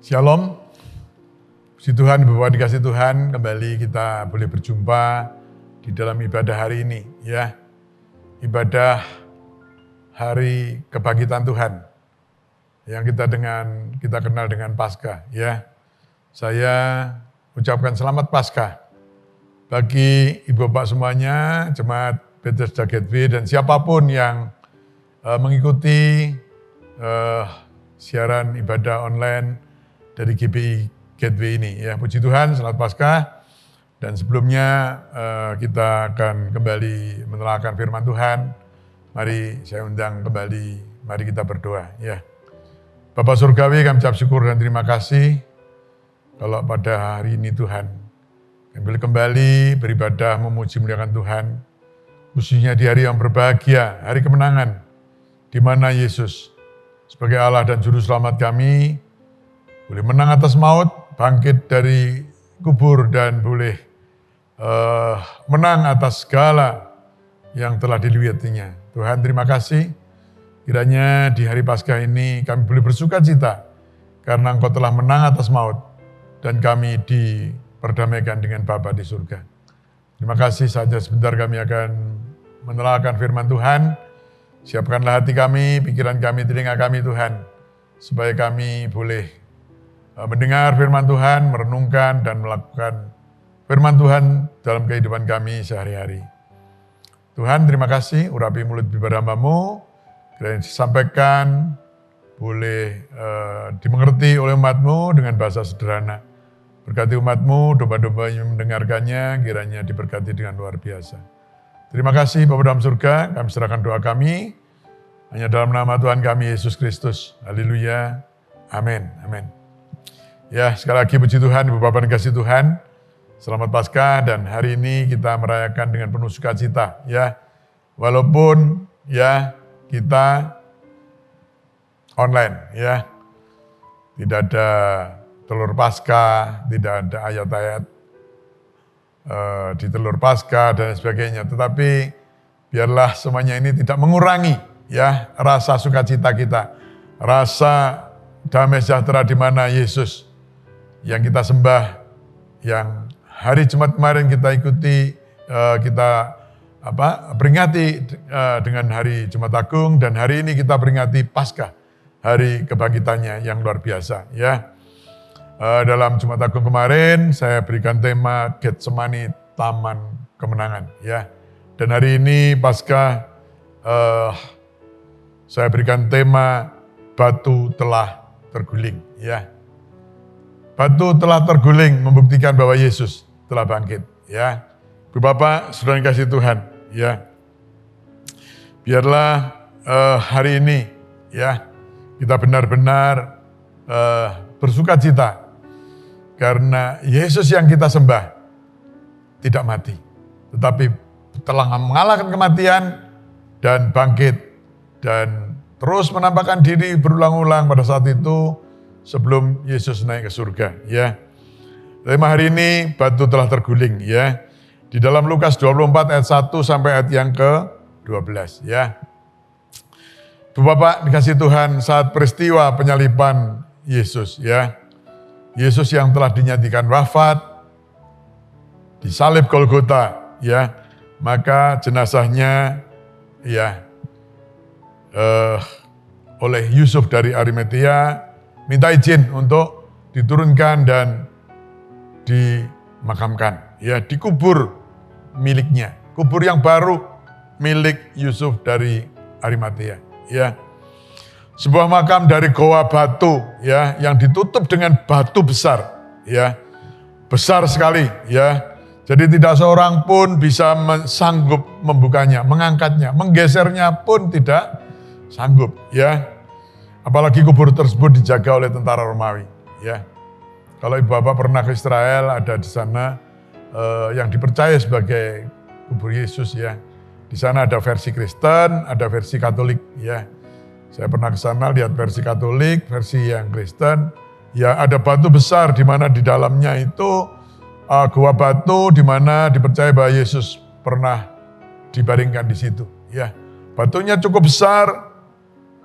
Shalom, puji Tuhan, Bapak dikasih Tuhan, kembali kita boleh berjumpa di dalam ibadah hari ini, ya. Ibadah hari kebangkitan Tuhan, yang kita kenal dengan Paskah, ya. Saya ucapkan selamat Paskah bagi ibu bapak semuanya, jemaat Bethesda Gateway dan siapapun yang mengikuti siaran ibadah online dari GBI Gateway ini, ya. Puji Tuhan, selamat Paskah. Dan sebelumnya kita akan kembali menelaahkan firman Tuhan. Mari saya undang kembali, mari kita berdoa, ya. Bapa Surgawi, kami ucap syukur dan terima kasih kalau pada hari ini Tuhan kami boleh kembali beribadah memuji muliakan Tuhan, khususnya di hari yang berbahagia, hari kemenangan, di mana Yesus sebagai Allah dan Juru Selamat kami boleh menang atas maut, bangkit dari kubur, dan boleh menang atas segala yang telah diliwatinya. Tuhan, terima kasih. Kiranya di hari Paskah ini kami boleh bersuka cita karena Engkau telah menang atas maut dan kami diperdamaikan dengan Bapa di surga. Terima kasih. Saja sebentar kami akan menelaahkan firman Tuhan. Siapkanlah hati kami, pikiran kami, telinga kami Tuhan, supaya kami boleh mendengar firman Tuhan, merenungkan dan melakukan firman Tuhan dalam kehidupan kami sehari-hari. Tuhan, terima kasih, urapi mulut bibir hamba-Mu, kiranya disampaikan, boleh dimengerti oleh umat-Mu dengan bahasa sederhana. Berkati umat-Mu, domba-domba yang mendengarkannya, kiranya diberkati dengan luar biasa. Terima kasih Bapa dalam surga, kami serahkan doa kami, hanya dalam nama Tuhan kami, Yesus Kristus. Haleluya, amin, amin. Ya, sekali lagi puji Tuhan, Ibu Bapak dikasih Tuhan. Selamat Paskah, dan hari ini kita merayakan dengan penuh sukacita, ya. Walaupun ya kita online, ya. Tidak ada telur Paskah, tidak ada ayat-ayat di telur Paskah dan sebagainya. Tetapi biarlah semuanya ini tidak mengurangi, ya, rasa sukacita kita, rasa damai sejahtera di mana Yesus yang kita sembah, yang hari Jumat kemarin kita ikuti, kita peringati dengan hari Jumat Agung, dan hari ini kita peringati Paskah, hari kebangkitannya yang luar biasa, ya. Dalam Jumat Agung kemarin saya berikan tema Getsemani Taman Kemenangan, ya. Dan hari ini Paskah saya berikan tema Batu Telah Terguling, ya. Batu telah terguling membuktikan bahwa Yesus telah bangkit, ya. Ibu Bapak, saudara yang kasih Tuhan, ya. Biarlah hari ini, ya, kita benar-benar bersuka cita karena Yesus yang kita sembah tidak mati, tetapi telah mengalahkan kematian dan bangkit dan terus menampakkan diri berulang-ulang pada saat itu sebelum Yesus naik ke surga, ya. Tema hari ini batu telah terguling, ya. Di dalam Lukas 24 ayat 1 sampai ayat yang ke-12, ya. Bapak dikasih Tuhan, saat peristiwa penyaliban Yesus, ya. Yesus yang telah dinyatakan wafat disalib Golgota, ya. Maka jenazahnya, ya, oleh Yusuf dari Arimatea minta izin untuk diturunkan dan dimakamkan, ya, dikubur miliknya, kubur yang baru milik Yusuf dari Arimatea, ya. Sebuah makam dari goa batu, ya, yang ditutup dengan batu besar, ya, besar sekali, ya. Jadi tidak seorang pun bisa sanggup membukanya, mengangkatnya, menggesernya pun tidak sanggup, ya. Apalagi kubur tersebut dijaga oleh tentara Romawi, ya. Kalau ibu bapak pernah ke Israel, ada di sana yang dipercaya sebagai kubur Yesus, ya. Di sana ada versi Kristen, ada versi Katolik, ya. Saya pernah ke sana lihat versi Katolik, versi yang Kristen. Ya, ada batu besar di mana di dalamnya itu gua batu di mana dipercaya bahwa Yesus pernah dibaringkan di situ, ya. Batunya cukup besar,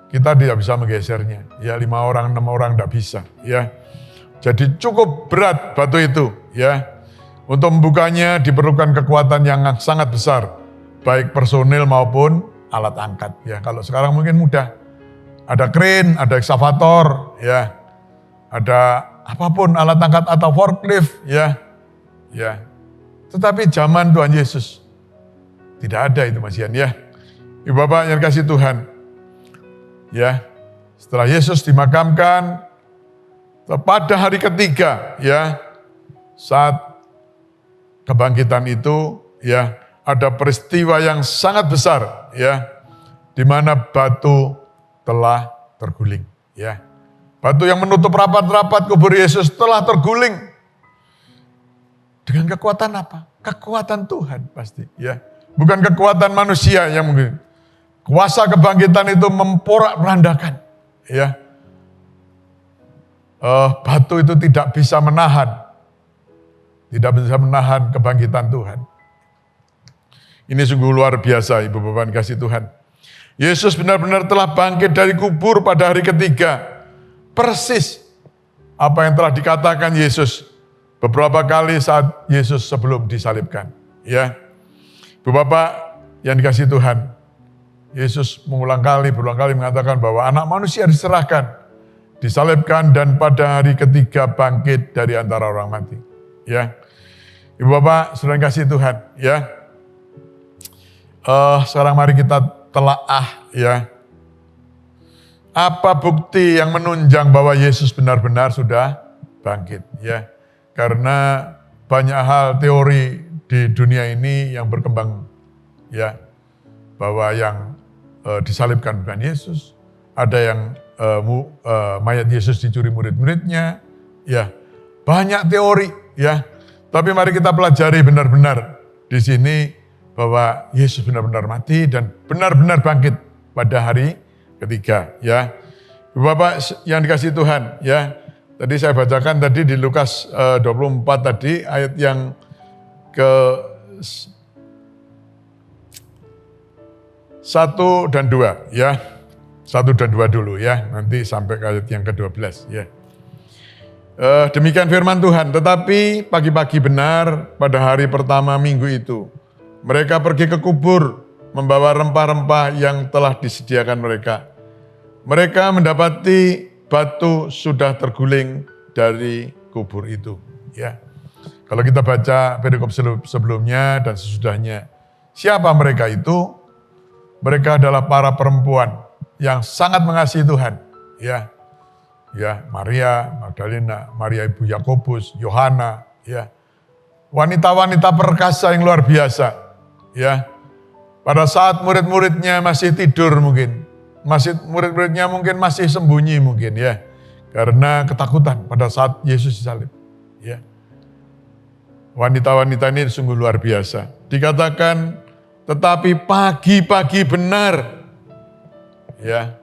kita tidak bisa menggesernya. Ya, 5 orang, 6 orang tidak bisa, ya. Jadi cukup berat batu itu, ya. Untuk membukanya diperlukan kekuatan yang sangat besar, baik personil maupun alat angkat. Ya, kalau sekarang mungkin mudah, ada kren, ada ekskavator, ya, ada apapun alat angkat atau forklift, ya. Tetapi zaman Tuhan Yesus tidak ada itu, Mas Ian, ya. Ibu Bapak yang kasih Tuhan, ya. Setelah Yesus dimakamkan, pada hari ketiga, ya, saat kebangkitan itu, ya, ada peristiwa yang sangat besar, ya, di mana batu telah terguling, ya. Batu yang menutup rapat-rapat kubur Yesus telah terguling. Dengan kekuatan apa? Kekuatan Tuhan pasti, ya. Bukan kekuatan manusia yang mungkin. Kuasa kebangkitan itu memporak-porandakan, ya. Batu itu tidak bisa menahan kebangkitan Tuhan. Ini sungguh luar biasa, Ibu Bapak kasih Tuhan. Yesus benar-benar telah bangkit dari kubur pada hari ketiga. Persis apa yang telah dikatakan Yesus beberapa kali saat Yesus sebelum disalibkan. Ya, Ibu Bapak yang dikasih Tuhan, Yesus berulang kali mengatakan bahwa anak manusia diserahkan, disalibkan, dan pada hari ketiga bangkit dari antara orang mati. Ya, Ibu Bapak, saudara kasih Tuhan, ya. Sekarang mari kita telaah, ya. Apa bukti yang menunjang bahwa Yesus benar-benar sudah bangkit, ya? Karena banyak hal teori di dunia ini yang berkembang, ya, bahwa yang disalibkan bukan Yesus, ada yang mayat Yesus dicuri murid-muridnya, ya, banyak teori, ya. Tapi mari kita pelajari benar-benar di sini bahwa Yesus benar-benar mati dan benar-benar bangkit pada hari ketiga, ya. Ibu Bapak yang dikasih Tuhan, ya. Tadi saya bacakan tadi di Lukas 24 tadi ayat yang ke 1 dan 2, ya. 1 dan 2 dulu, ya, nanti sampai ke ayat yang ke-12, ya. Demikian firman Tuhan, tetapi pagi-pagi benar pada hari pertama minggu itu, mereka pergi ke kubur membawa rempah-rempah yang telah disediakan mereka. Mereka mendapati batu sudah terguling dari kubur itu, ya. Kalau kita baca perikop sebelumnya dan sesudahnya, siapa mereka itu? Mereka adalah para perempuan yang sangat mengasihi Tuhan, ya. Ya, Maria Magdalena, Maria ibu Yakobus, Yohana, ya. Wanita-wanita perkasa yang luar biasa, ya. Pada saat murid-muridnya masih tidur mungkin, murid-muridnya mungkin masih sembunyi mungkin, ya. Karena ketakutan pada saat Yesus disalib, ya. Wanita-wanita ini sungguh luar biasa. Dikatakan, tetapi pagi-pagi benar, ya.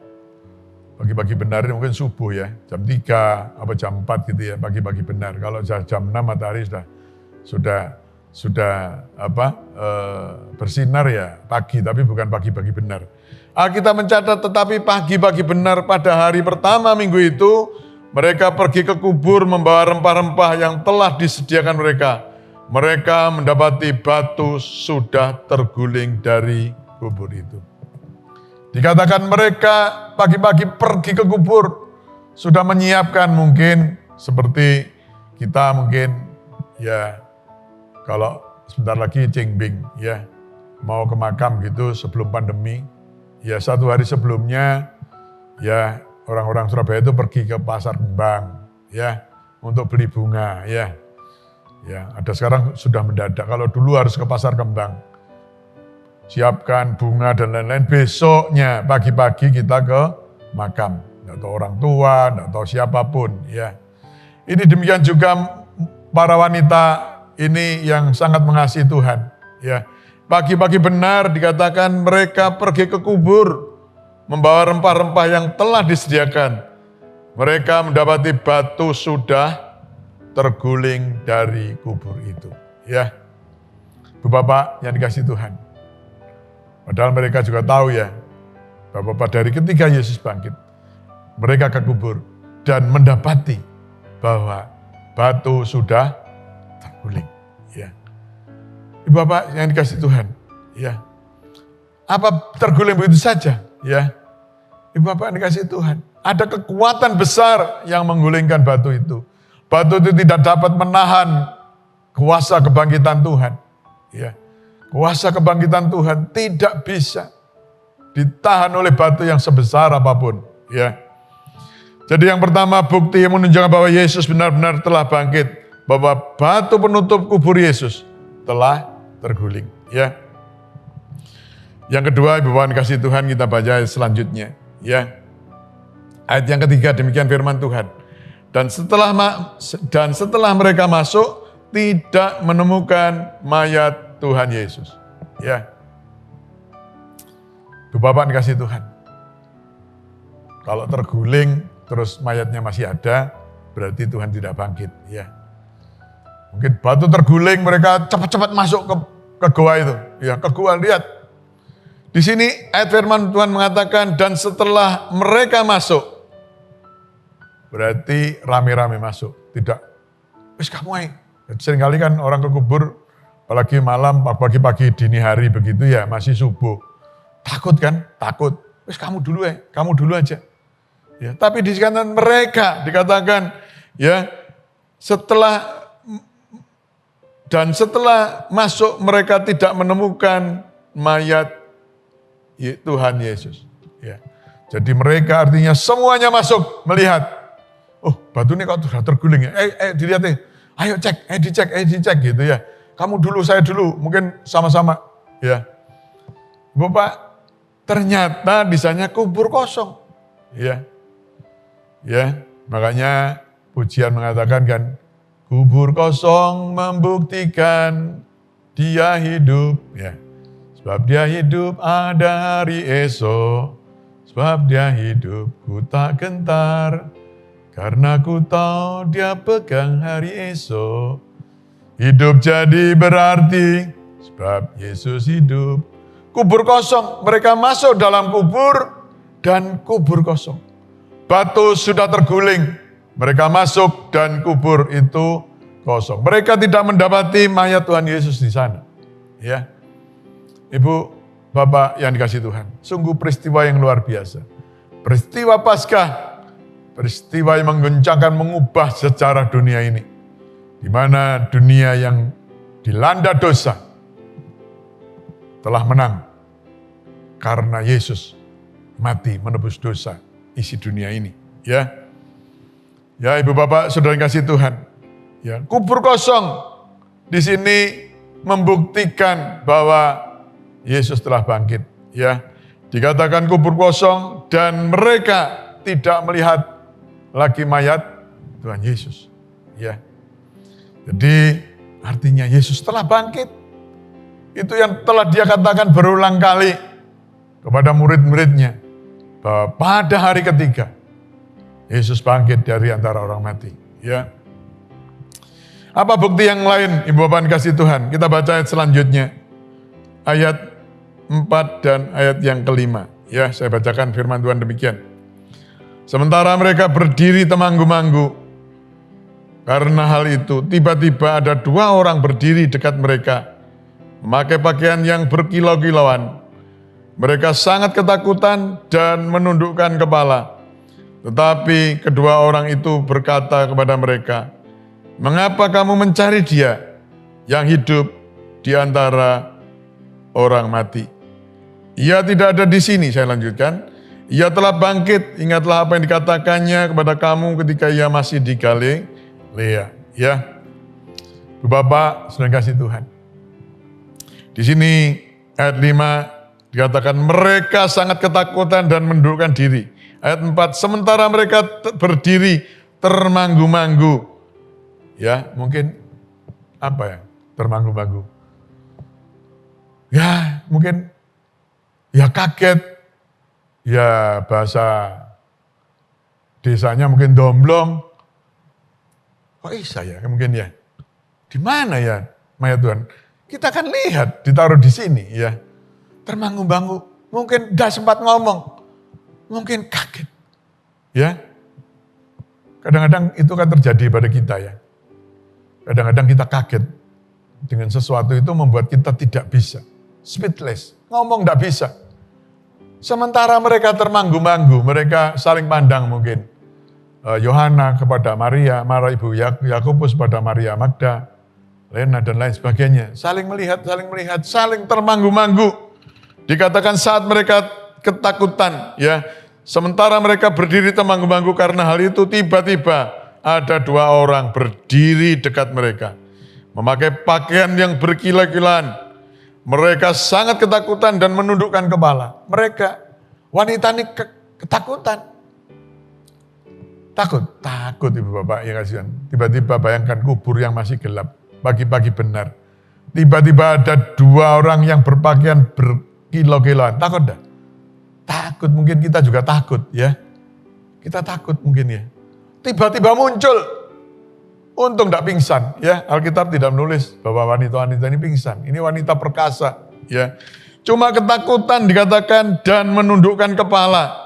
Pagi-pagi benar ini mungkin subuh, ya, jam 3 apa jam 4 gitu, ya, pagi-pagi benar. Kalau jam 6 matahari sudah bersinar, ya, pagi, tapi bukan pagi-pagi benar. Alkitab mencatat, tetapi pagi-pagi benar pada hari pertama minggu itu, mereka pergi ke kubur membawa rempah-rempah yang telah disediakan mereka. Mereka mendapati batu sudah terguling dari kubur itu. Dikatakan mereka pagi-pagi pergi ke kubur, sudah menyiapkan mungkin seperti kita mungkin, ya, kalau sebentar lagi Cingbing, ya, mau ke makam gitu sebelum pandemi, ya, 1 hari sebelumnya, ya, orang-orang Surabaya itu pergi ke pasar kembang, ya, untuk beli bunga, ya. Ya, ada sekarang sudah mendadak. Kalau dulu harus ke pasar kembang, siapkan bunga dan lain-lain. Besoknya pagi-pagi kita ke makam. Tidak tahu orang tua, tidak tahu siapapun, ya. Ini demikian juga para wanita ini yang sangat mengasihi Tuhan, ya. Pagi-pagi benar dikatakan mereka pergi ke kubur membawa rempah-rempah yang telah disediakan. Mereka mendapati batu sudah terguling dari kubur itu, ya. Bu Bapak yang dikasihi Tuhan. Padahal mereka juga tahu, ya, bahwa pada hari ketiga Yesus bangkit, mereka ke kubur dan mendapati bahwa batu sudah terguling. Ya. Ibu Bapak yang dikasih Tuhan, ya. Apa terguling begitu saja? Ya. Ibu Bapak yang dikasih Tuhan, ada kekuatan besar yang menggulingkan batu itu. Batu itu tidak dapat menahan kuasa kebangkitan Tuhan. Ya. Kuasa kebangkitan Tuhan tidak bisa ditahan oleh batu yang sebesar apapun. Ya. Jadi yang pertama bukti yang menunjukkan bahwa Yesus benar-benar telah bangkit, bahwa batu penutup kubur Yesus telah terguling. Ya. Yang kedua, Ibu Bapak kasih Tuhan, kita baca ayat selanjutnya. Ya. Ayat yang ketiga, demikian firman Tuhan. Dan setelah mereka masuk, tidak menemukan mayat Tuhan Yesus. Ya. Ibu Bapak dikasih Tuhan. Kalau terguling, terus mayatnya masih ada, berarti Tuhan tidak bangkit. Ya. Mungkin batu terguling, mereka cepat-cepat masuk ke goa itu. Ya, ke goa, lihat. Di sini ayat firman Tuhan mengatakan, dan setelah mereka masuk, berarti rame-rame masuk. Tidak, wis kamu aja. Seringkali kan orang ke kubur, apalagi malam, pagi-pagi, dini hari begitu ya, masih subuh. Takut kan? Takut. Wis kamu dulu aja. Ya, tapi di kanan mereka dikatakan, ya, setelah masuk mereka tidak menemukan mayat Tuhan Yesus. Ya. Jadi mereka artinya semuanya masuk melihat. Oh, batu ini kok sudah terguling ya. Dilihat nih. Ayo cek, dicek gitu ya. Kamu dulu, saya dulu, mungkin sama-sama. Ya. Bapak, ternyata di sana kubur kosong. Ya. Ya, makanya pujian mengatakan kan, kubur kosong membuktikan dia hidup. Ya. Sebab dia hidup ada hari esok, sebab dia hidup ku tak gentar, karena ku tahu dia pegang hari esok. Hidup jadi berarti, sebab Yesus hidup. Kubur kosong, mereka masuk dalam kubur dan kubur kosong. Batu sudah terguling, mereka masuk dan kubur itu kosong. Mereka tidak mendapati mayat Tuhan Yesus di sana. Ya. Ibu, Bapak yang dikasih Tuhan, sungguh peristiwa yang luar biasa. Peristiwa Paskah, peristiwa yang mengguncangkan, mengubah sejarah dunia ini. Di mana dunia yang dilanda dosa telah menang karena Yesus mati menebus dosa isi dunia ini. Ya, ya Ibu Bapak, saudara yang kasih Tuhan. Ya, kubur kosong di sini membuktikan bahwa Yesus telah bangkit, ya. Dikatakan kubur kosong dan mereka tidak melihat lagi mayat Tuhan Yesus, ya. Jadi artinya Yesus telah bangkit. Itu yang telah dia katakan berulang kali kepada murid-muridnya, bahwa pada hari ketiga Yesus bangkit dari antara orang mati, ya. Apa bukti yang lain, Ibu Bapak kasih Tuhan? Kita baca ayat selanjutnya. Ayat 4 dan ayat yang kelima. Ya, saya bacakan firman Tuhan demikian. Sementara mereka berdiri temanggu-manggu, karena hal itu tiba-tiba ada 2 orang berdiri dekat mereka, memakai pakaian yang berkilau-kilauan. Mereka sangat ketakutan dan menundukkan kepala. Tetapi kedua orang itu berkata kepada mereka, "Mengapa kamu mencari dia yang hidup di antara orang mati? Ia tidak ada di sini," saya lanjutkan. "Ia telah bangkit, ingatlah apa yang dikatakannya kepada kamu ketika ia masih di Galilea." Ya, Bapak, saudara kasih Tuhan. Di sini ayat 5 dikatakan mereka sangat ketakutan dan menundukkan diri. Ayat 4, sementara mereka berdiri termanggu-manggu. Ya, mungkin apa ya? Termanggu-manggu. Ya, mungkin ya kaget. Ya, bahasa desanya mungkin domblong. Kok bisa ya? Mungkin ya. Di mana ya mayat Tuhan? Kita kan lihat ditaruh di sini ya. Termanggu-manggu. Mungkin gak sempat ngomong. Mungkin kaget. Ya. Kadang-kadang itu kan terjadi pada kita ya. Kadang-kadang kita kaget dengan sesuatu itu membuat kita tidak bisa. Speechless, ngomong tidak bisa. Sementara mereka termanggu-manggu, mereka saling pandang mungkin. Yohana kepada Maria ibu Yakobus pada Maria Magda, Lena dan lain sebagainya. Saling melihat, saling termanggu-manggu. Dikatakan saat mereka ketakutan, ya. Sementara mereka berdiri termanggu-manggu karena hal itu, tiba-tiba ada 2 orang berdiri dekat mereka. Memakai pakaian yang berkilau-kilauan. Mereka sangat ketakutan dan menundukkan kepala. Mereka, wanita ini ketakutan. Takut ibu bapak, ya kasihan. Tiba-tiba bayangkan kubur yang masih gelap. Pagi-pagi benar. Tiba-tiba ada 2 orang yang berpakaian berkilau-kilauan. Takut enggak? Takut, mungkin kita juga takut ya. Kita takut mungkin ya. Tiba-tiba muncul. Untung enggak pingsan ya. Alkitab tidak menulis bahwa wanita-wanita ini pingsan. Ini wanita perkasa ya. Cuma ketakutan dikatakan dan menundukkan kepala.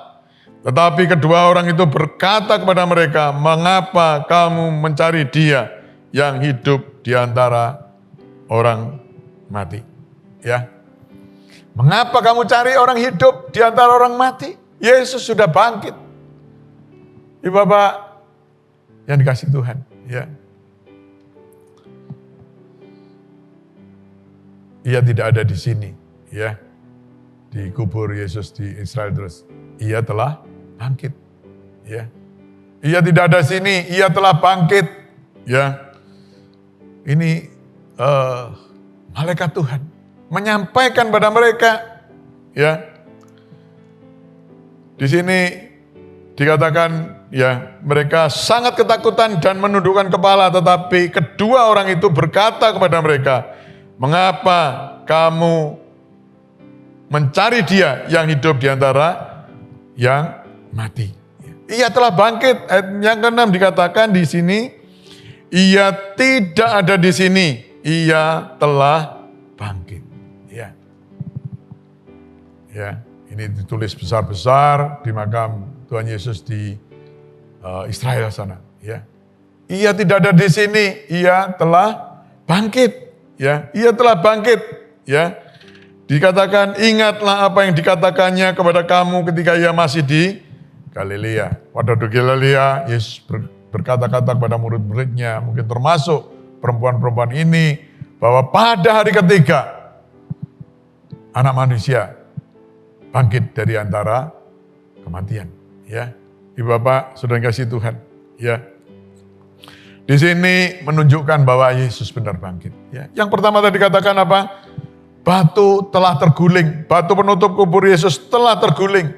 Tetapi kedua orang itu berkata kepada mereka, mengapa kamu mencari dia yang hidup di antara orang mati? Ya. Mengapa kamu cari orang hidup di antara orang mati? Yesus sudah bangkit. Ibu bapak yang dikasih Tuhan, ya. Ia tidak ada di sini, ya. Di kubur Yesus di Israel terus. Ia telah bangkit, ya. Ia tidak ada di sini, ia telah bangkit, ya. Ini malaikat Tuhan menyampaikan pada mereka, ya. Di sini dikatakan, ya, mereka sangat ketakutan dan menundukkan kepala, tetapi kedua orang itu berkata kepada mereka, mengapa kamu mencari dia yang hidup di antara yang mati? Ia telah bangkit. Ayat yang ke-6 dikatakan di sini, ia tidak ada di sini, ia telah bangkit. Ya, ini ditulis besar-besar di makam Tuhan Yesus di Israel sana. Ya, ia tidak ada di sini, ia telah bangkit. Ya, ia telah bangkit. Ya, dikatakan ingatlah apa yang dikatakannya kepada kamu ketika ia masih di Galilea. Pada di Galilea, Yesus berkata-kata kepada murid-muridnya, mungkin termasuk perempuan-perempuan ini, bahwa pada hari ketiga anak manusia bangkit dari antara kematian. Ya, ibu bapak, saudara kasih Tuhan. Ya, di sini menunjukkan bahwa Yesus benar bangkit. Ya, yang pertama tadi dikatakan apa? Batu telah terguling, batu penutup kubur Yesus telah terguling.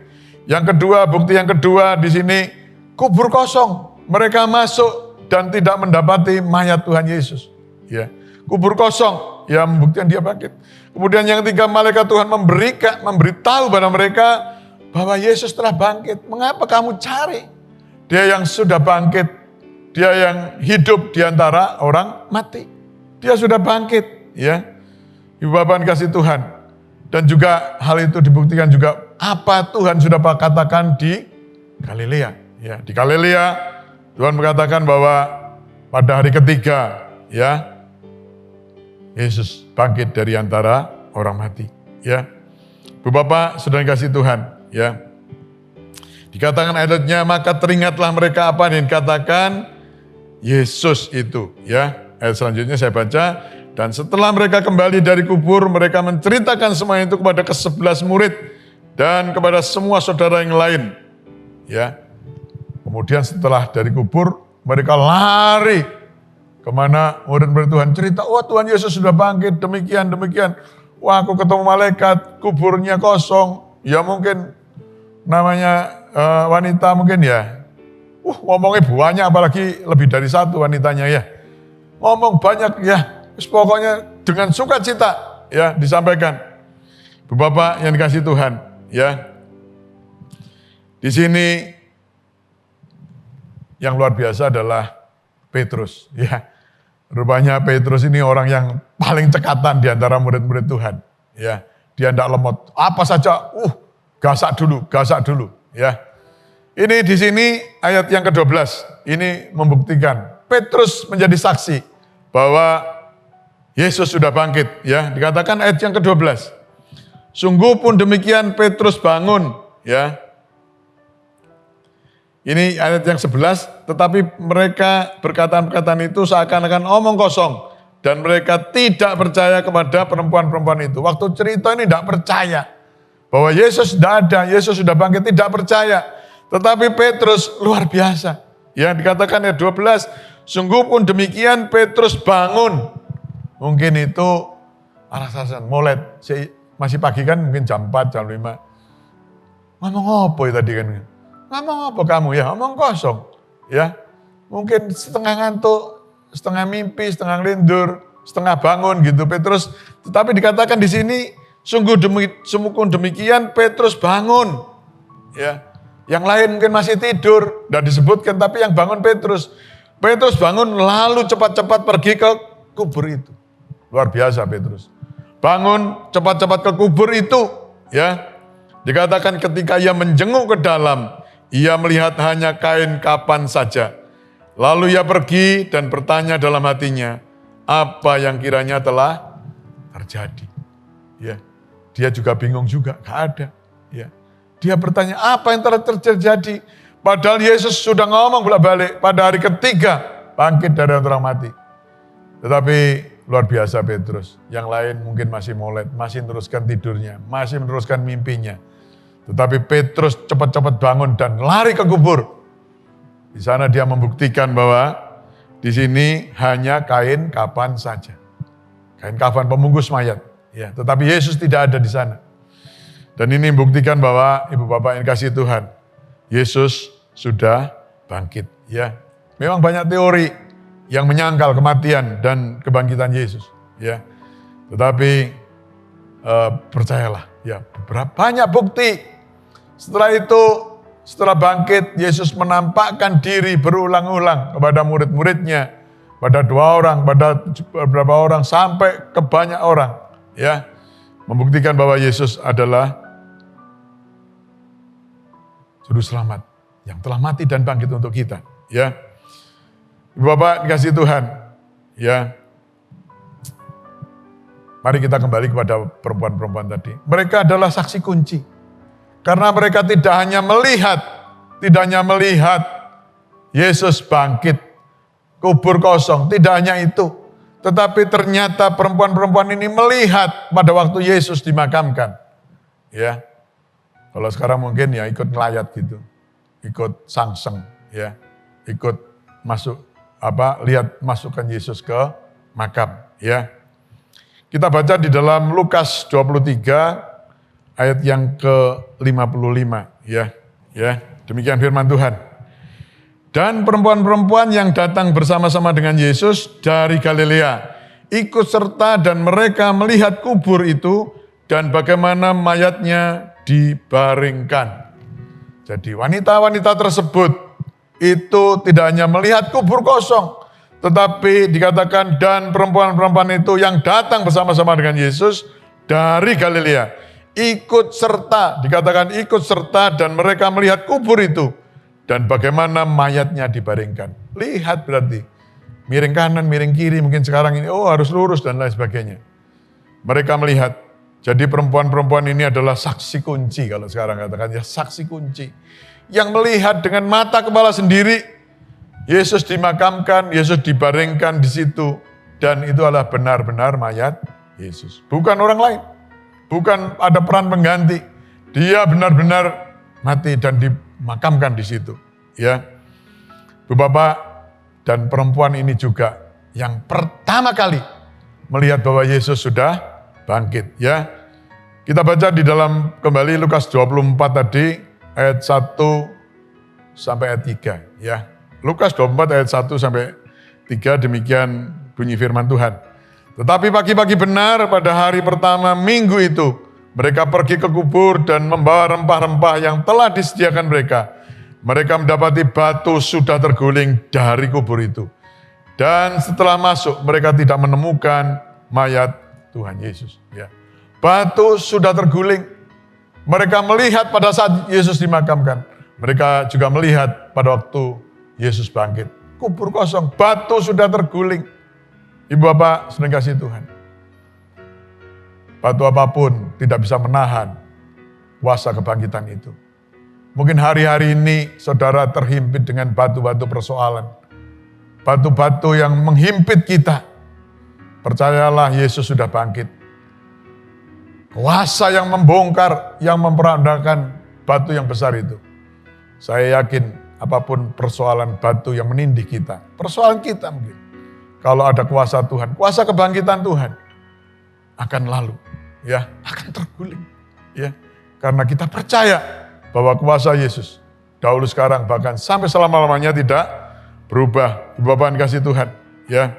Yang kedua, bukti yang kedua di sini, kubur kosong. Mereka masuk dan tidak mendapati mayat Tuhan Yesus. Ya, kubur kosong, ya membuktikan dia bangkit. Kemudian yang ketiga, malaikat Tuhan memberitahu pada mereka bahwa Yesus telah bangkit. Mengapa kamu cari dia yang sudah bangkit, dia yang hidup di antara orang mati? Dia sudah bangkit, ya. Ibu bapak kasih Tuhan. Dan juga hal itu dibuktikan juga apa Tuhan sudah katakan di Galilea. Ya, di Galilea Tuhan mengatakan bahwa pada hari ketiga, ya, Yesus bangkit dari antara orang mati. Ya, Ibu bapak saudara kasih Tuhan. Ya, dikatakan ayatnya, maka teringatlah mereka apa yang dikatakan Yesus itu. Ya, ayat selanjutnya saya baca. Dan setelah mereka kembali dari kubur, mereka menceritakan semua itu kepada ke-11 murid dan kepada semua saudara yang lain. Ya, kemudian setelah dari kubur, mereka lari kemana murid-murid Tuhan cerita, wah Tuhan Yesus sudah bangkit, demikian. Wah aku ketemu malaikat, kuburnya kosong. Ya mungkin namanya wanita mungkin ya. Ngomongnya banyak, apalagi lebih dari satu wanitanya ya. Ngomong banyak ya. Pokoknya dengan sukacita ya disampaikan. Bapak yang dikasih Tuhan ya. Di sini yang luar biasa adalah Petrus ya. Rupanya Petrus ini orang yang paling cekatan di antara murid-murid Tuhan ya. Dia tidak lemot. Apa saja gasak dulu ya. Ini di sini ayat yang ke-12. Ini membuktikan Petrus menjadi saksi bahwa Yesus sudah bangkit, ya. Dikatakan ayat yang ke-12. Sungguh pun demikian Petrus bangun, ya. Ini ayat yang 11, tetapi mereka perkataan-perkataan itu seakan-akan omong kosong. Dan mereka tidak percaya kepada perempuan-perempuan itu. Waktu cerita ini tidak percaya. Bahwa Yesus tidak ada, Yesus sudah bangkit, tidak percaya. Tetapi Petrus luar biasa. Ya, dikatakan ayat 12, sungguh pun demikian Petrus bangun. Mungkin itu alasan molet. Masih pagi kan, mungkin jam 4, jam 5. Ngomong apa ya tadi kan? Ngomong apa kamu ya? Ngomong kosong. Ya, mungkin setengah ngantuk, setengah mimpi, setengah lindur, setengah bangun gitu Petrus. Tetapi dikatakan di sini sungguh demikian Petrus bangun. Ya, yang lain mungkin masih tidur, tidak disebutkan, tapi yang bangun Petrus. Petrus bangun lalu cepat-cepat pergi ke kubur itu. Luar biasa Petrus. Bangun cepat-cepat ke kubur itu, ya. Dikatakan ketika ia menjenguk ke dalam, ia melihat hanya kain kafan saja. Lalu ia pergi dan bertanya dalam hatinya, apa yang kiranya telah terjadi. Ya, dia juga bingung juga, gak ada. Ya, dia bertanya apa yang telah terjadi. Padahal Yesus sudah ngomong bolak-balik pada hari ketiga bangkit dari orang mati. Tetapi luar biasa Petrus. Yang lain mungkin masih molet, masih meneruskan tidurnya, masih meneruskan mimpinya. Tetapi Petrus cepat-cepat bangun dan lari ke kubur. Di sana dia membuktikan bahwa di sini hanya kain kafan saja. Kain kafan pembungkus mayat. Ya, tetapi Yesus tidak ada di sana. Dan ini membuktikan bahwa Ibu Bapak yang kasih Tuhan, Yesus sudah bangkit. Ya, memang banyak teori yang menyangkal kematian dan kebangkitan Yesus. Ya, tetapi percayalah, ya banyak bukti. Setelah itu, setelah bangkit, Yesus menampakkan diri berulang-ulang kepada murid-muridnya, pada 2 orang, pada beberapa orang, sampai ke banyak orang. Ya, membuktikan bahwa Yesus adalah juru selamat yang telah mati dan bangkit untuk kita. Ya, Ibu Bapak dikasih Tuhan. Ya, mari kita kembali kepada perempuan-perempuan tadi. Mereka adalah saksi kunci. Karena mereka tidak hanya melihat Yesus bangkit, kubur kosong, tidak hanya itu. Tetapi ternyata perempuan-perempuan ini melihat pada waktu Yesus dimakamkan. Ya, kalau sekarang mungkin ya ikut ngelayat gitu, ikut sangseng, ya, ikut masuk lihat masukkan Yesus ke makam. Ya, kita baca di dalam Lukas 23. Ayat yang ke-55, ya. Demikian firman Tuhan. Dan perempuan-perempuan yang datang bersama-sama dengan Yesus dari Galilea ikut serta dan mereka melihat kubur itu dan bagaimana mayatnya dibaringkan. Jadi wanita-wanita tersebut itu tidak hanya melihat kubur kosong, tetapi dikatakan dan perempuan-perempuan itu yang datang bersama-sama dengan Yesus dari Galilea ikut serta, dikatakan ikut serta dan mereka melihat kubur itu dan bagaimana mayatnya dibaringkan. Lihat berarti miring kanan, miring kiri, mungkin sekarang ini harus lurus dan lain sebagainya. Mereka melihat. Jadi perempuan-perempuan ini adalah saksi kunci, kalau sekarang katakan ya, saksi kunci yang melihat dengan mata kepala sendiri Yesus dimakamkan, Yesus dibaringkan di situ dan itu adalah benar-benar mayat Yesus, bukan orang lain. Bukan ada peran pengganti. Dia benar-benar mati dan dimakamkan di situ. Ya, Bapak dan perempuan ini juga yang pertama kali melihat bahwa Yesus sudah bangkit. Ya, kita baca di dalam kembali Lukas 24 tadi ayat 1 sampai ayat 3. Ya, Lukas 24 ayat 1 sampai 3 demikian bunyi firman Tuhan. Tetapi pagi-pagi benar pada hari pertama minggu itu, mereka pergi ke kubur dan membawa rempah-rempah yang telah disediakan mereka. Mereka mendapati batu sudah terguling dari kubur itu. Dan setelah masuk, mereka tidak menemukan mayat Tuhan Yesus. Ya. Batu sudah terguling. Mereka melihat pada saat Yesus dimakamkan. Mereka juga melihat pada waktu Yesus bangkit. Kubur kosong, batu sudah terguling. Ibu bapak sedang kasih Tuhan. Batu apapun tidak bisa menahan kuasa kebangkitan itu. Mungkin hari-hari ini saudara terhimpit dengan batu-batu persoalan. Batu-batu yang menghimpit kita. Percayalah Yesus sudah bangkit. Kuasa yang membongkar, yang memperandakan batu yang besar itu. Saya yakin apapun persoalan batu yang menindih kita. Persoalan kita mungkin. Kalau ada kuasa Tuhan, kuasa kebangkitan Tuhan akan lalu. Ya, akan terguling. Ya, karena kita percaya bahwa kuasa Yesus dahulu sekarang bahkan sampai selama-lamanya tidak berubah. Ibu bapak kasih Tuhan. Ya.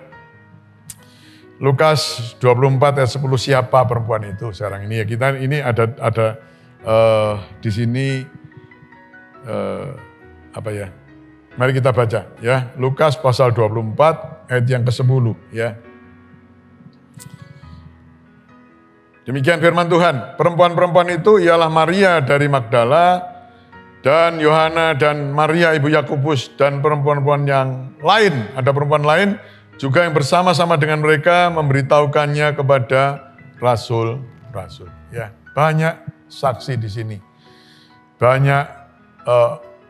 Lukas 24 ayat 10, siapa perempuan itu sekarang ini ya, kita ini ada di sini apa ya? Mari kita baca ya. Lukas pasal 24 ayat yang ke-10 ya. Demikian firman Tuhan. Perempuan-perempuan itu ialah Maria dari Magdala dan Yohana dan Maria ibu Yakobus dan perempuan-perempuan yang lain. Ada perempuan lain juga yang bersama-sama dengan mereka memberitahukannya kepada rasul-rasul. Ya, banyak saksi di sini. Banyak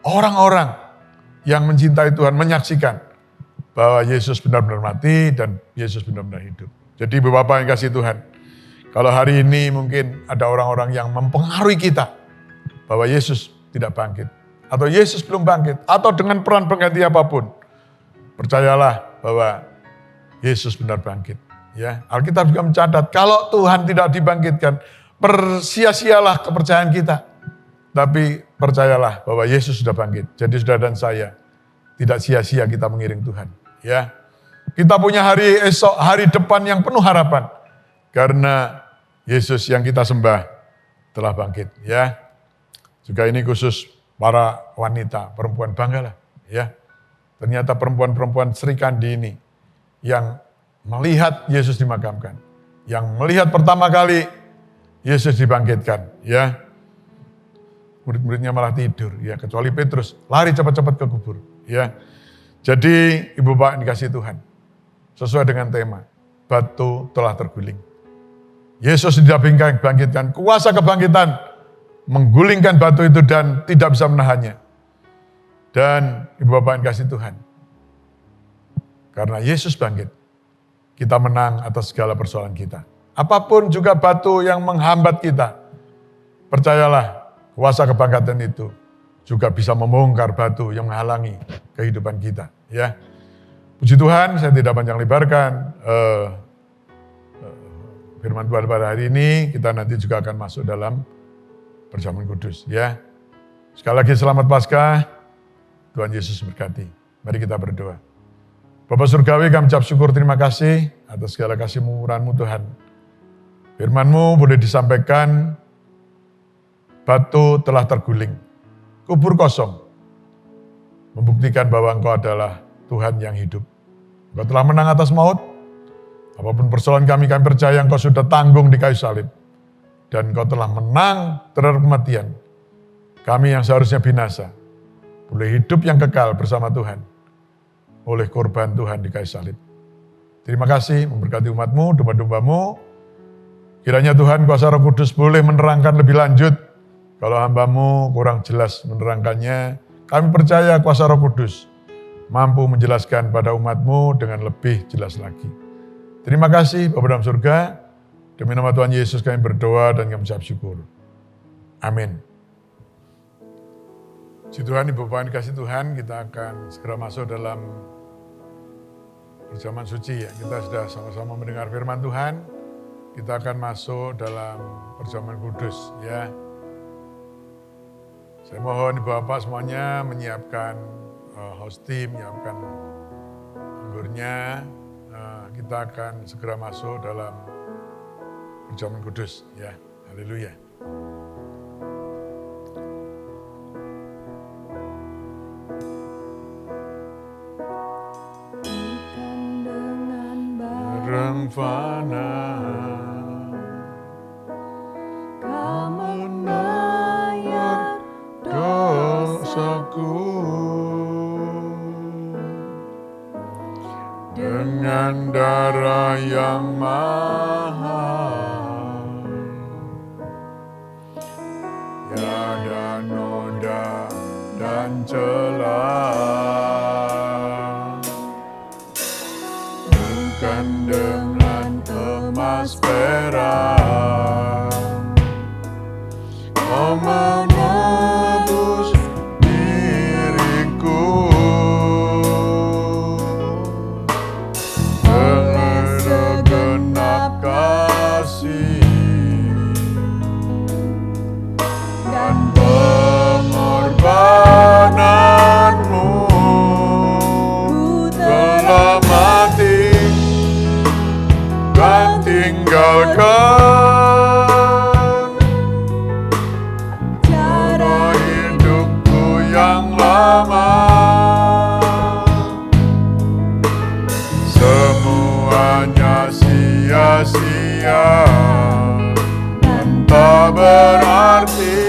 orang-orang yang mencintai Tuhan menyaksikan bahwa Yesus benar-benar mati dan Yesus benar-benar hidup. Jadi Ibu Bapak yang kasih Tuhan, kalau hari ini mungkin ada orang-orang yang mempengaruhi kita bahwa Yesus tidak bangkit atau Yesus belum bangkit atau dengan peran pengganti apapun, percayalah bahwa Yesus benar bangkit. Ya, Alkitab juga mencatat kalau Tuhan tidak dibangkitkan, persia-sialah kepercayaan kita. Tapi percayalah bahwa Yesus sudah bangkit. Jadi saudara dan saya tidak sia-sia kita mengiring Tuhan. Ya, kita punya hari esok, hari depan yang penuh harapan karena Yesus yang kita sembah telah bangkit. Ya, juga ini khusus para wanita, perempuan, banggalah. Ya, ternyata perempuan-perempuan Sri Kandi ini yang melihat Yesus dimakamkan, yang melihat pertama kali Yesus dibangkitkan, ya. Murid-muridnya malah tidur, ya, kecuali Petrus lari cepat-cepat ke kubur, ya. Jadi Ibu Bapak dikasih Tuhan, sesuai dengan tema, batu telah terguling. Yesus dibangkitkan, kuasa kebangkitan menggulingkan batu itu dan tidak bisa menahannya. Dan Ibu Bapak dikasih Tuhan, karena Yesus bangkit, kita menang atas segala persoalan kita. Apapun juga batu yang menghambat kita, percayalah kuasa kebangkitan itu juga bisa membongkar batu yang menghalangi kehidupan kita. Ya, puji Tuhan, saya tidak panjang lebarkan firman Tuhan pada hari ini. Kita nanti juga akan masuk dalam perjamuan kudus. Ya, sekali lagi selamat Paskah, Tuhan Yesus berkati. Mari kita berdoa. Bapak Surgawi, kami ucap syukur terima kasih atas segala kasih murah-Mu Tuhan. Firman-Mu boleh disampaikan, batu telah terguling, kubur kosong. Membuktikan bahwa Engkau adalah Tuhan yang hidup. Engkau telah menang atas maut. Apapun persoalan kami percaya Engkau sudah tanggung di kayu salib. Dan Engkau telah menang terhadap kematian. Kami yang seharusnya binasa, boleh hidup yang kekal bersama Tuhan oleh korban Tuhan di kayu salib. Terima kasih memberkati umat-Mu, domba-domba-Mu. Kiranya Tuhan kuasa Roh Kudus boleh menerangkan lebih lanjut. Kalau hamba-Mu kurang jelas menerangkannya, kami percaya kuasa Roh Kudus mampu menjelaskan pada umat-Mu dengan lebih jelas lagi. Terima kasih Bapa dalam surga. Demi nama Tuhan Yesus kami berdoa dan kami ucap syukur. Amin. Puji Tuhan, Ibu Bapak dikasih Tuhan, kita akan segera masuk dalam perjamuan suci ya. Kita sudah sama-sama mendengar firman Tuhan. Kita akan masuk dalam perjamuan kudus ya. Saya mohon Ibu Bapak semuanya menyiapkan host team, menyiapkan anggurnya. Kita akan segera masuk dalam perjamuan kudus ya. Haleluya. Fana kau menayar dosa dengan darah yang mahal. Tiada noda dan celah, bukan dengan emas perak, kau menebus diriku dengan segenap kasih dan pengorbananmu. Telah mati dan tinggalkan cara hidupku yang lama. Semuanya sia-sia dan tak berarti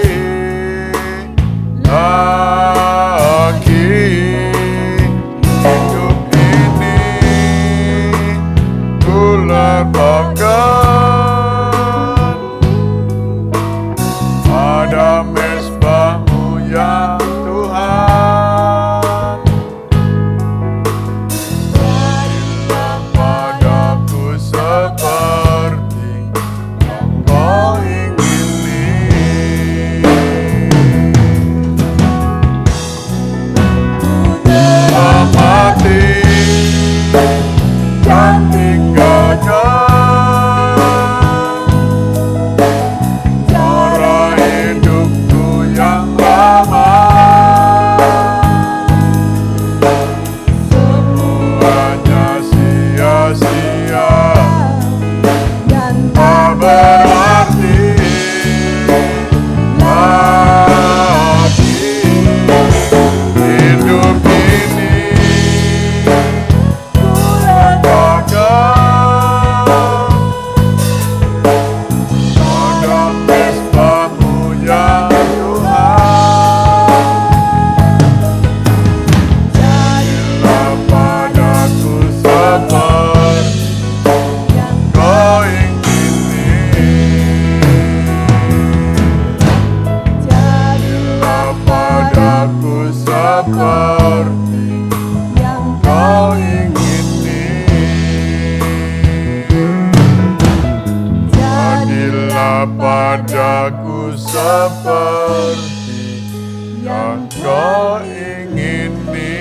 lagi. Hidup ini ku letakkan pada mezbah-Mu ya Tuhan. Jadilah padaku seperti yang Kau ingini. Telah mati dan tinggalkan cara hidupku yang lama. Semuanya sia-sia dan tak berarti lagi. Hidup ini ku letakkan pada mezbah-Mu ya Tuhan. Jadilah padaku seperti yang Kau ingini. Jadilah padaku seperti yang Kau ingini. Jadilah padaku seperti yang Kau ingini.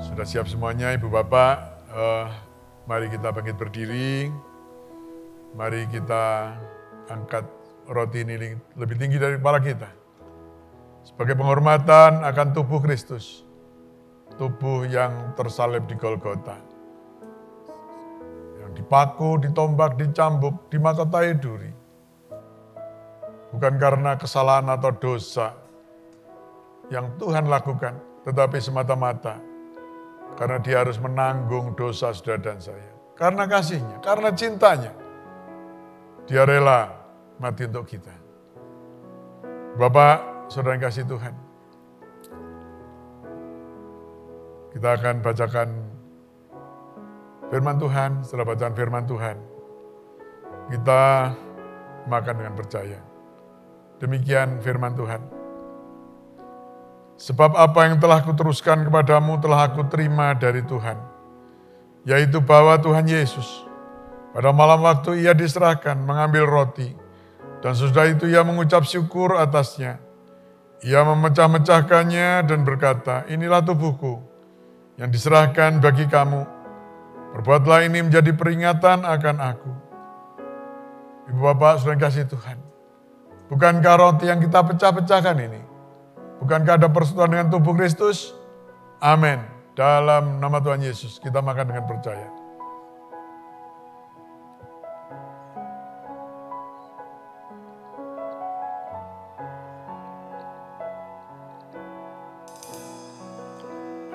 Sudah siap semuanya Ibu Bapak? Mari kita bangkit berdiri. Mari kita angkat roti ini lebih tinggi dari kepala kita. Sebagai penghormatan akan tubuh Kristus. Tubuh yang tersalib di Golgota. Yang dipaku, ditombak, dicambuk, dimahkotai duri. Bukan karena kesalahan atau dosa yang Tuhan lakukan, tetapi semata-mata karena Dia harus menanggung dosa saudara dan saya. Karena kasih-Nya, karena cintanya, Dia rela mati untuk kita. Bapak, saudara yang kasih Tuhan, kita akan bacakan firman Tuhan. Setelah bacaan firman Tuhan, kita makan dengan percaya. Demikian firman Tuhan. Sebab apa yang telah kuteruskan kepadamu telah aku terima dari Tuhan, yaitu bahwa Tuhan Yesus pada malam waktu Ia diserahkan mengambil roti, dan sesudah itu Ia mengucap syukur atasnya. Ia memecah-mecahkannya dan berkata, inilah tubuhku yang diserahkan bagi kamu. Perbuatlah ini menjadi peringatan akan aku. Ibu Bapak, saudara yang kasih Tuhan, bukankah roti yang kita pecah-pecahkan ini, bukankah ada persekutuan dengan tubuh Kristus? Amin. Dalam nama Tuhan Yesus, kita makan dengan percaya.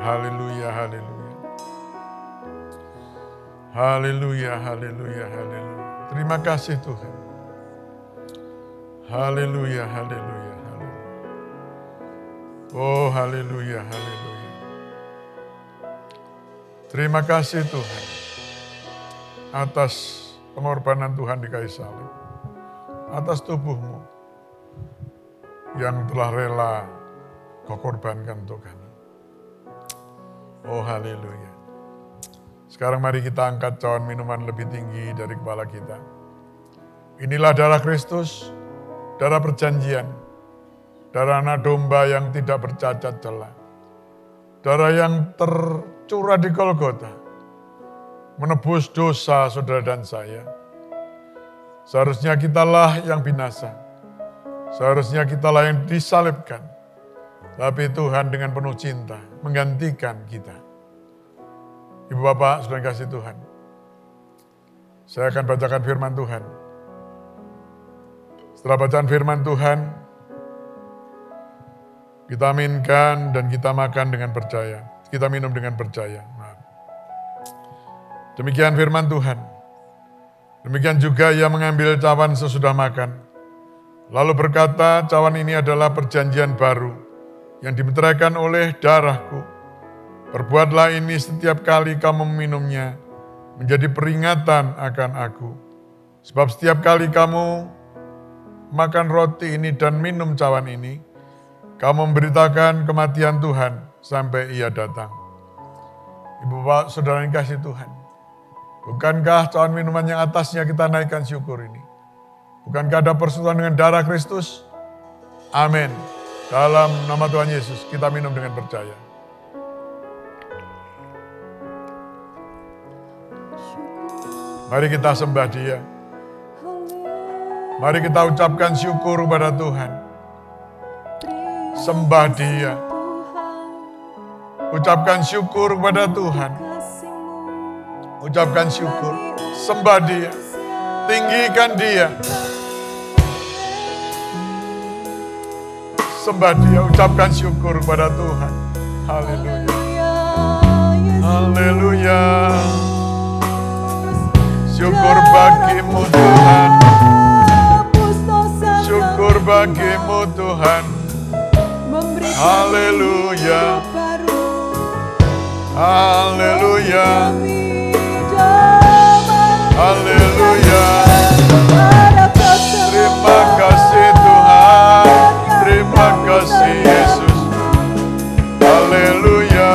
Haleluya, haleluya. Haleluya, haleluya, haleluya. Terima kasih Tuhan. Haleluya, haleluya, haleluya. Oh haleluya, haleluya. Terima kasih Tuhan atas pengorbanan Tuhan di kayu salib, atas tubuhmu yang telah rela kau korbankan untuk kami. Oh haleluya. Sekarang mari kita angkat cawan minuman lebih tinggi dari kepala kita. Inilah darah Kristus, darah perjanjian, darah anak domba yang tidak bercacat celah, darah yang tercurah di Golgota, menebus dosa saudara dan saya. Seharusnya kitalah yang binasa, seharusnya kitalah yang disalibkan, tapi Tuhan dengan penuh cinta menggantikan kita. Ibu bapak, saudara kasih Tuhan, saya akan bacakan firman Tuhan. Setelah bacaan firman Tuhan, kita aminkan dan kita makan dengan percaya. Kita minum dengan percaya. Demikian firman Tuhan. Demikian juga ia mengambil cawan sesudah makan. Lalu berkata, cawan ini adalah perjanjian baru yang dimeteraikan oleh darahku. Perbuatlah ini setiap kali kamu meminumnya, menjadi peringatan akan aku. Sebab setiap kali kamu makan roti ini dan minum cawan ini, kamu memberitakan kematian Tuhan sampai ia datang. Ibu bapak saudara yang kasih Tuhan, bukankah cawan minuman yang atasnya kita naikkan syukur ini? Bukankah ada persekutuan dengan darah Kristus? Amin. Dalam nama Tuhan Yesus kita minum dengan percaya. Mari kita sembah Dia. Mari kita ucapkan syukur kepada Tuhan. Sembah Dia. Ucapkan syukur kepada Tuhan. Ucapkan syukur. Sembah Dia. Tinggikan Dia. Sembah Dia. Ucapkan syukur kepada Tuhan. Haleluya. Haleluya. Syukur bagimu Tuhan. Syukur bagimu Tuhan. Haleluya. Haleluya. Haleluya. Terima kasih Tuhan. Terima kasih Yesus. Haleluya.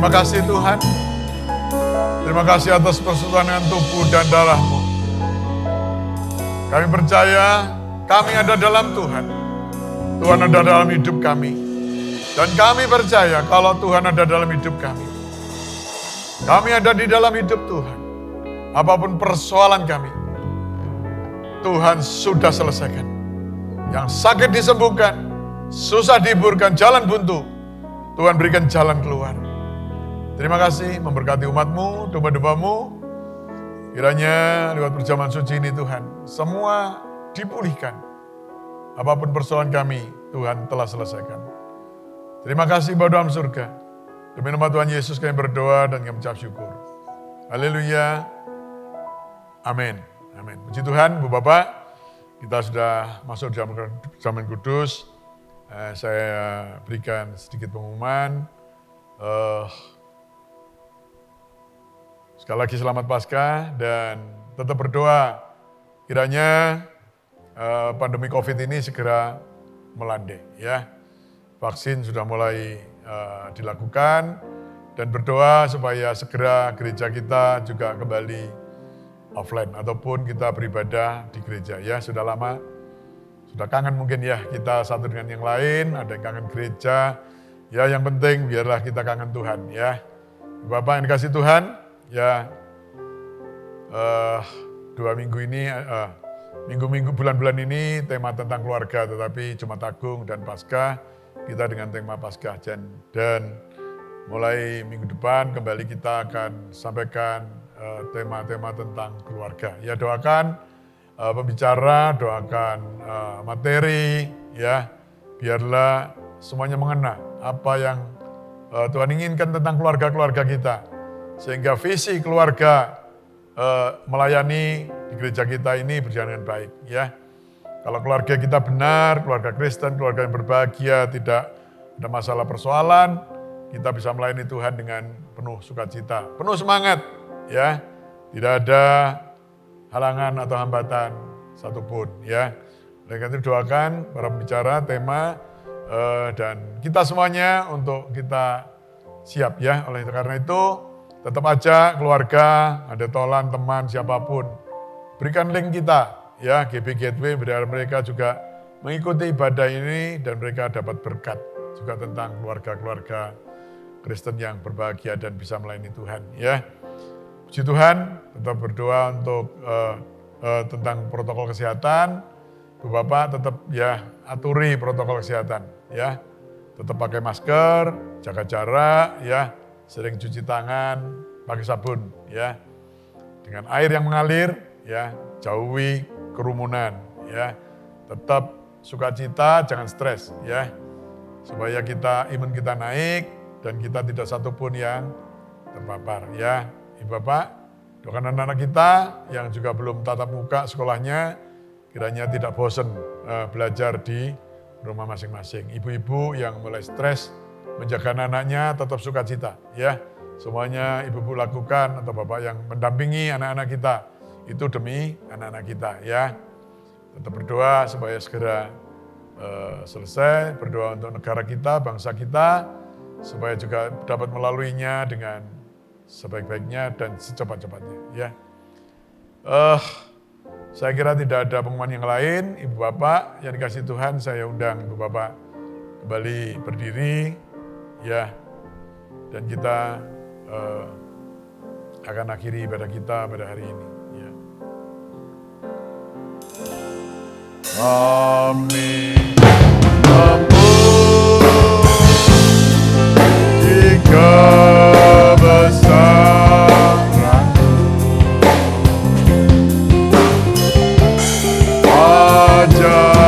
Terima kasih Tuhan. Terima kasih atas persekutuan dengan tubuh dan darah-Mu. Kami percaya kami ada dalam Tuhan. Tuhan ada dalam hidup kami. Dan kami percaya kalau Tuhan ada dalam hidup kami. Kami ada di dalam hidup Tuhan. Apapun persoalan kami, Tuhan sudah selesaikan. Yang sakit disembuhkan, susah dihiburkan, jalan buntu, Tuhan berikan jalan keluar. Terima kasih memberkati umat-Mu, domba-domba-Mu. Kiranya lewat perjamuan suci ini Tuhan, semua dipulihkan. Apapun persoalan kami, Tuhan telah selesaikan. Terima kasih Bapa dalam surga. Demi nama Tuhan Yesus kami berdoa dan kami mengucap syukur. Haleluya. Amin. Amin. Puji Tuhan, Bu Bapak. kita sudah masuk zaman kudus. Saya berikan sedikit pengumuman. Sekali lagi selamat Paskah dan tetap berdoa kiranya pandemi COVID ini segera melandai ya. Vaksin sudah mulai dilakukan dan berdoa supaya segera gereja kita juga kembali offline ataupun kita beribadah di gereja ya. Sudah lama, sudah kangen mungkin ya kita satu dengan yang lain, ada yang kangen gereja. Ya yang penting biarlah kita kangen Tuhan ya. Bapak yang dikasih Tuhan ya, 2 minggu ini, minggu-minggu bulan-bulan ini tema tentang keluarga, tetapi Jumat Agung dan Paskah kita dengan tema Paskah dan mulai minggu depan kembali kita akan sampaikan tema-tema tentang keluarga. Ya doakan pembicara, doakan materi ya, biarlah semuanya mengena apa yang Tuhan inginkan tentang keluarga-keluarga kita. Sehingga visi keluarga melayani di gereja kita ini berjalan dengan baik ya. Kalau keluarga kita benar, keluarga Kristen, keluarga yang berbahagia, tidak ada masalah persoalan, kita bisa melayani Tuhan dengan penuh sukacita, penuh semangat ya. Tidak ada halangan atau hambatan satupun ya. Oleh karena itu doakan para pembicara tema dan kita semuanya untuk kita siap ya. Oleh karena itu tetap aja keluarga, ada tolan, teman, siapapun, berikan link kita ya, GB Gateway, biar mereka juga mengikuti ibadah ini dan mereka dapat berkat juga tentang keluarga-keluarga Kristen yang berbahagia dan bisa melayani Tuhan ya. Puji Tuhan, tetap berdoa untuk tentang protokol kesehatan. Bapak tetap ya aturi protokol kesehatan ya. Tetap pakai masker, jaga jarak ya, sering cuci tangan, pakai sabun ya. Dengan air yang mengalir ya, jauhi kerumunan ya. Tetap sukacita, jangan stres ya. Supaya imun kita naik dan kita tidak satupun yang terpapar ya. Ibu Bapak, doakan anak-anak kita yang juga belum tatap muka sekolahnya, kiranya tidak bosan belajar di rumah masing-masing. Ibu-ibu yang mulai stres menjaga anak-anaknya tetap sukacita ya. Semuanya ibu-ibu lakukan atau bapak yang mendampingi anak-anak kita itu demi anak-anak kita ya. Tetap berdoa supaya segera selesai, berdoa untuk negara kita, bangsa kita, supaya juga dapat melaluinya dengan sebaik-baiknya dan secepat-cepatnya ya. Saya kira tidak ada pengumuman yang lain. Ibu Bapak yang dikasih Tuhan, saya undang Ibu Bapak kembali berdiri ya. Dan kita akan akhiri ibadah kita pada hari ini ya. Amin. Jika besaran ajaibku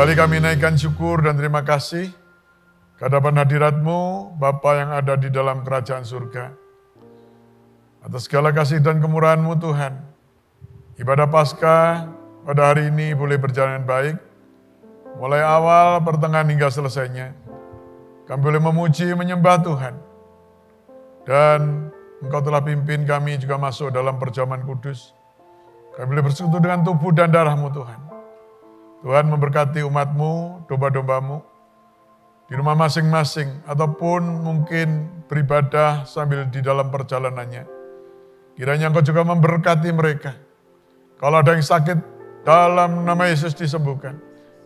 Kembali kami naikkan syukur dan terima kasih ke hadapan hadirat-Mu, Bapa yang ada di dalam kerajaan surga. Atas segala kasih dan kemurahan-Mu Tuhan, ibadah Paskah pada hari ini boleh berjalan baik, mulai awal, pertengahan hingga selesainya. Kami boleh memuji, menyembah Tuhan. Dan Engkau telah pimpin kami juga masuk dalam perjamuan kudus. Kami boleh bersekutu dengan tubuh dan darah-Mu Tuhan. Tuhan memberkati umat-Mu, domba-domba-Mu, di rumah masing-masing, ataupun mungkin beribadah sambil di dalam perjalanannya. Kiranya Engkau juga memberkati mereka. Kalau ada yang sakit, dalam nama Yesus disembuhkan.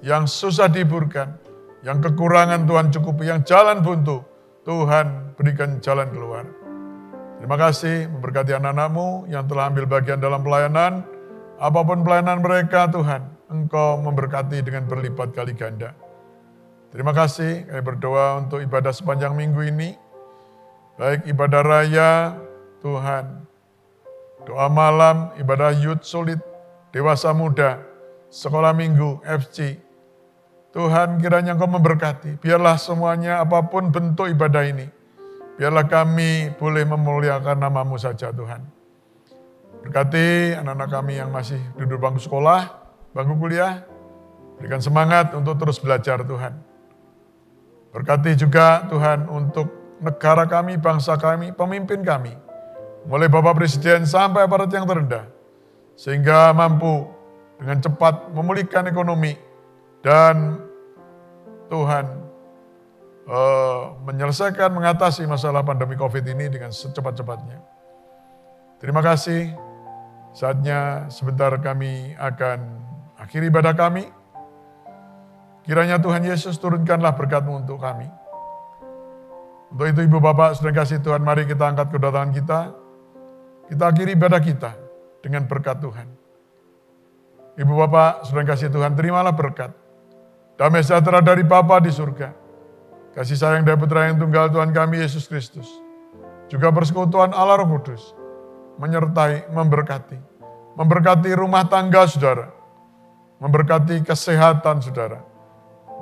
Yang susah dihiburkan, yang kekurangan Tuhan cukupi, yang jalan buntu, Tuhan berikan jalan keluar. Terima kasih memberkati anak-anak-Mu yang telah ambil bagian dalam pelayanan. Apapun pelayanan mereka Tuhan, Engkau memberkati dengan berlipat kali ganda. Terima kasih, kami berdoa untuk ibadah sepanjang minggu ini. Baik ibadah raya, Tuhan. Doa malam, ibadah youth sulit, dewasa muda, sekolah minggu, FC. Tuhan kiranya Engkau memberkati. Biarlah semuanya apapun bentuk ibadah ini. Biarlah kami boleh memuliakan nama-Mu saja Tuhan. Berkati anak-anak kami yang masih duduk bangku sekolah, bangku kuliah. Berikan semangat untuk terus belajar Tuhan. Berkati juga Tuhan untuk negara kami, bangsa kami, pemimpin kami. Mulai Bapak Presiden sampai aparat yang terendah. Sehingga mampu dengan cepat memulihkan ekonomi. Dan Tuhan menyelesaikan, mengatasi masalah pandemi COVID ini dengan secepat-cepatnya. Terima kasih. Saatnya sebentar kami akan akhiri ibadah kami. Kiranya Tuhan Yesus turunkanlah berkat-Mu untuk kami. Untuk itu Ibu Bapak, saudara kasih Tuhan, mari kita angkat kedatangan kita. Kita akhiri ibadah kita dengan berkat Tuhan. Ibu Bapak, saudara kasih Tuhan, terimalah berkat. Damai sejahtera dari Bapa di surga. Kasih sayang dari Putra yang tunggal Tuhan kami Yesus Kristus. Juga persekutuan Allah Roh Kudus. Menyertai, memberkati. Memberkati rumah tangga saudara. Memberkati kesehatan saudara.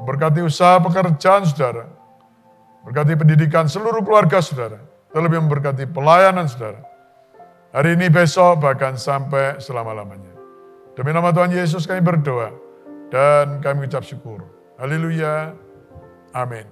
Memberkati usaha pekerjaan saudara. Memberkati pendidikan seluruh keluarga saudara. Terlebih memberkati pelayanan saudara. Hari ini, besok, bahkan sampai selama-lamanya. Demi nama Tuhan Yesus kami berdoa. Dan kami ucap syukur. Haleluya. Amin.